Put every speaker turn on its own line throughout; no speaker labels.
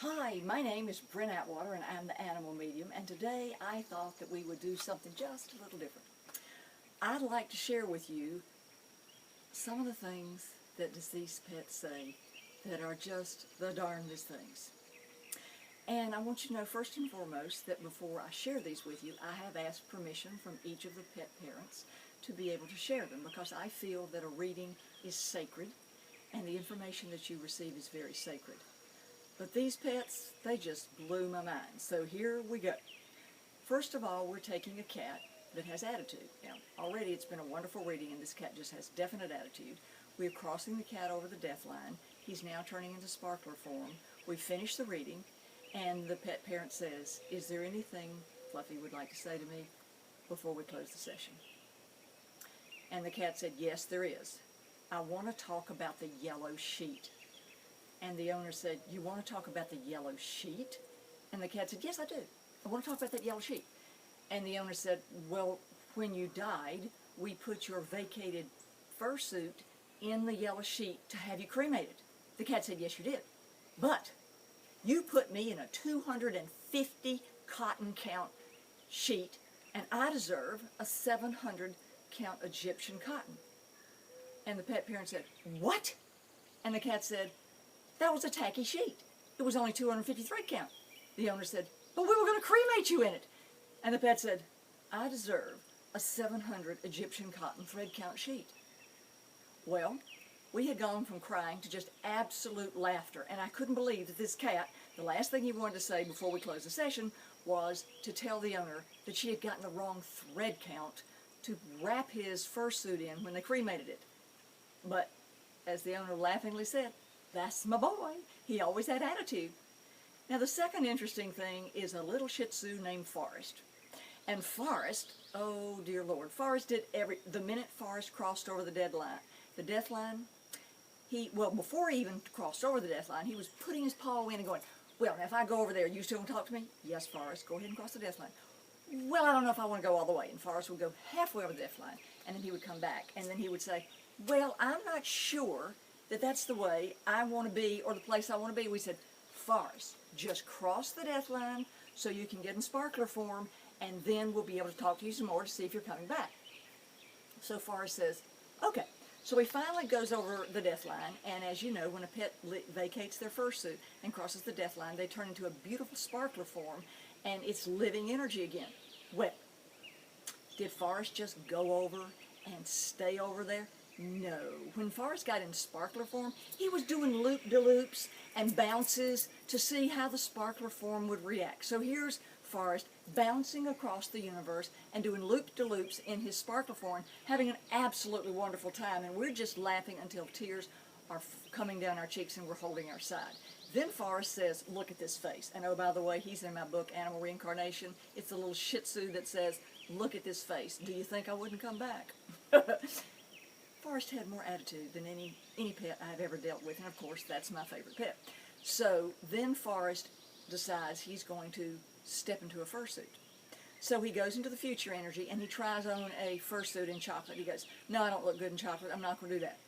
Hi, my name is Brent Atwater and I'm the Animal Medium, and today I thought that we would do something just a little different. I'd like to share with you some of the things that deceased pets say that are just the darndest things. And I want you to know first and foremost that before I share these with you, I have asked permission from each of the pet parents to be able to share them, because I feel that a reading is sacred and the information that you receive is very sacred. But these pets, they just blew my mind. So here we go. First of all, we're taking a cat that has attitude. Now, already it's been a wonderful reading, and this cat just has definite attitude. We're crossing the cat over the death line. He's now turning into sparkler form. We finished the reading, and the pet parent says, "Is there anything Fluffy would like to say to me before we close the session?" And the cat said, "Yes, there is. I want to talk about the yellow sheet." And the owner said, "You want to talk about the yellow sheet?" And the cat said, "Yes, I do. I want to talk about that yellow sheet." And the owner said, "Well, when you died, we put your vacated fursuit in the yellow sheet to have you cremated." The cat said, "Yes, you did. But you put me in a 250 cotton count sheet, and I deserve a 700 count Egyptian cotton." And the pet parent said, "What?" And the cat said, "That was a tacky sheet. It was only 250 thread count." The owner said, "But we were going to cremate you in it." And the pet said, "I deserve a 700 Egyptian cotton thread count sheet." Well, we had gone from crying to just absolute laughter, and I couldn't believe that this cat, the last thing he wanted to say before we closed the session was to tell the owner that she had gotten the wrong thread count to wrap his fursuit in when they cremated it. But, as the owner laughingly said, "That's my boy. He always had attitude." Now, the second interesting thing is a little Shih Tzu named Forrest. And Forrest, oh dear Lord, Forrest did the minute Forrest crossed over the death line, before he even crossed over the death line, he was putting his paw in and going, "Well, now if I go over there, you still want to talk to me?" "Yes, Forrest, go ahead and cross the death line." "Well, I don't know if I want to go all the way." And Forrest would go halfway over the death line, and then he would come back, and then he would say, "Well, I'm not sure that that's the way I want to be or the place I want to be." We said, "Forrest, just cross the death line so you can get in sparkler form, and then we'll be able to talk to you some more to see if you're coming back." So Forrest says, "Okay." So he finally goes over the death line, and as you know, when a pet vacates their fursuit and crosses the death line, they turn into a beautiful sparkler form, and it's living energy again. Well, did Forrest just go over and stay over there? No. When Forrest got in sparkler form, he was doing loop-de-loops and bounces to see how the sparkler form would react. So here's Forrest bouncing across the universe and doing loop-de-loops in his sparkler form, having an absolutely wonderful time, and we're just laughing until tears are coming down our cheeks and we're holding our side. Then Forrest says, "Look at this face." And oh, by the way, he's in my book, Animal Reincarnation. It's a little Shih Tzu that says, "Look at this face. Do you think I wouldn't come back?" Forrest had more attitude than any pet I've ever dealt with, and of course that's my favorite pet. So then Forrest decides he's going to step into a fursuit. So he goes into the future energy and he tries on a fursuit in chocolate. He goes, "No, I don't look good in chocolate. I'm not going to do that."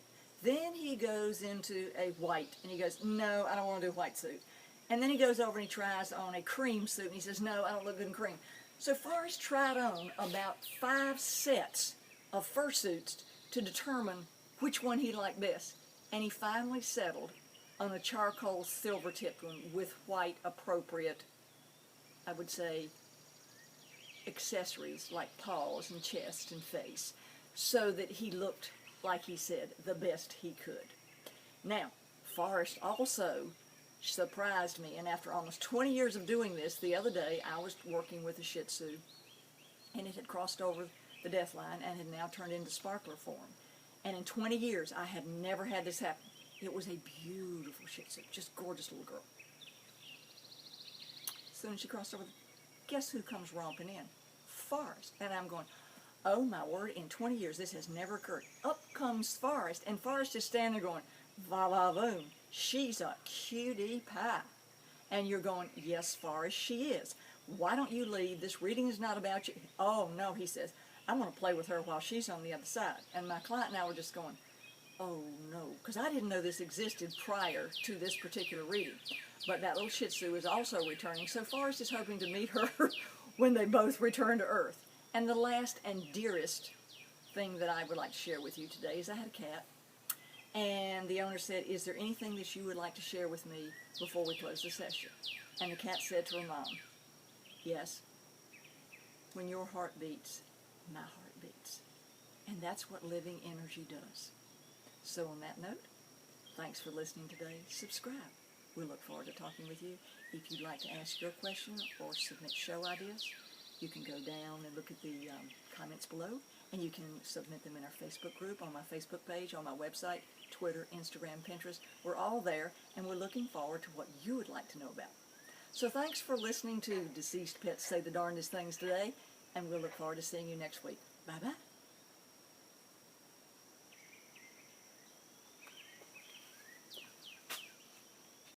Then he goes into a white and he goes, "No, I don't want to do a white suit." And then he goes over and he tries on a cream suit and he says, "No, I don't look good in cream." So Forrest tried on about 5 sets of fursuits to determine which one he liked best, and he finally settled on a charcoal silver tipped one with white appropriate, I would say, accessories like paws and chest and face, so that he looked, like he said, the best he could. Now, Forrest also surprised me, and after almost 20 years of doing this, the other day I was working with a Shih Tzu, and it had crossed over the death line and had now turned into sparkler form. And in 20 years, I had never had this happen. It was a beautiful Shih Tzu, just gorgeous little girl. As soon as she crossed over, guess who comes romping in? Forrest. And I'm going, oh my word, in 20 years this has never occurred. Up comes Forrest, and Forrest is standing there going, va va voom, she's a cutie pie. And you're going, yes, Forrest, she is. Why don't you leave? This reading is not about you. Oh no, he says, I want to play with her while she's on the other side. And my client and I were just going, oh no, because I didn't know this existed prior to this particular reading. But that little Shih Tzu is also returning, so Forrest is hoping to meet her when they both return to Earth. And the last and dearest thing that I would like to share with you today is I had a cat, and the owner said, is there anything that you would like to share with me before we close the session? And the cat said to her mom, yes, when your heart beats, my heart beats. And that's what living energy does. So on that note, thanks for listening today. Subscribe. We look forward to talking with you. If you'd like to ask your question or submit show ideas, you can go down and look at the comments below, and you can submit them in our Facebook group, on my Facebook page, on my website, Twitter, Instagram, Pinterest. We're all there, and we're looking forward to what you would like to know about. So thanks for listening to Deceased Pets Say the Darndest Things today, and we'll look forward to seeing you next week. Bye-bye.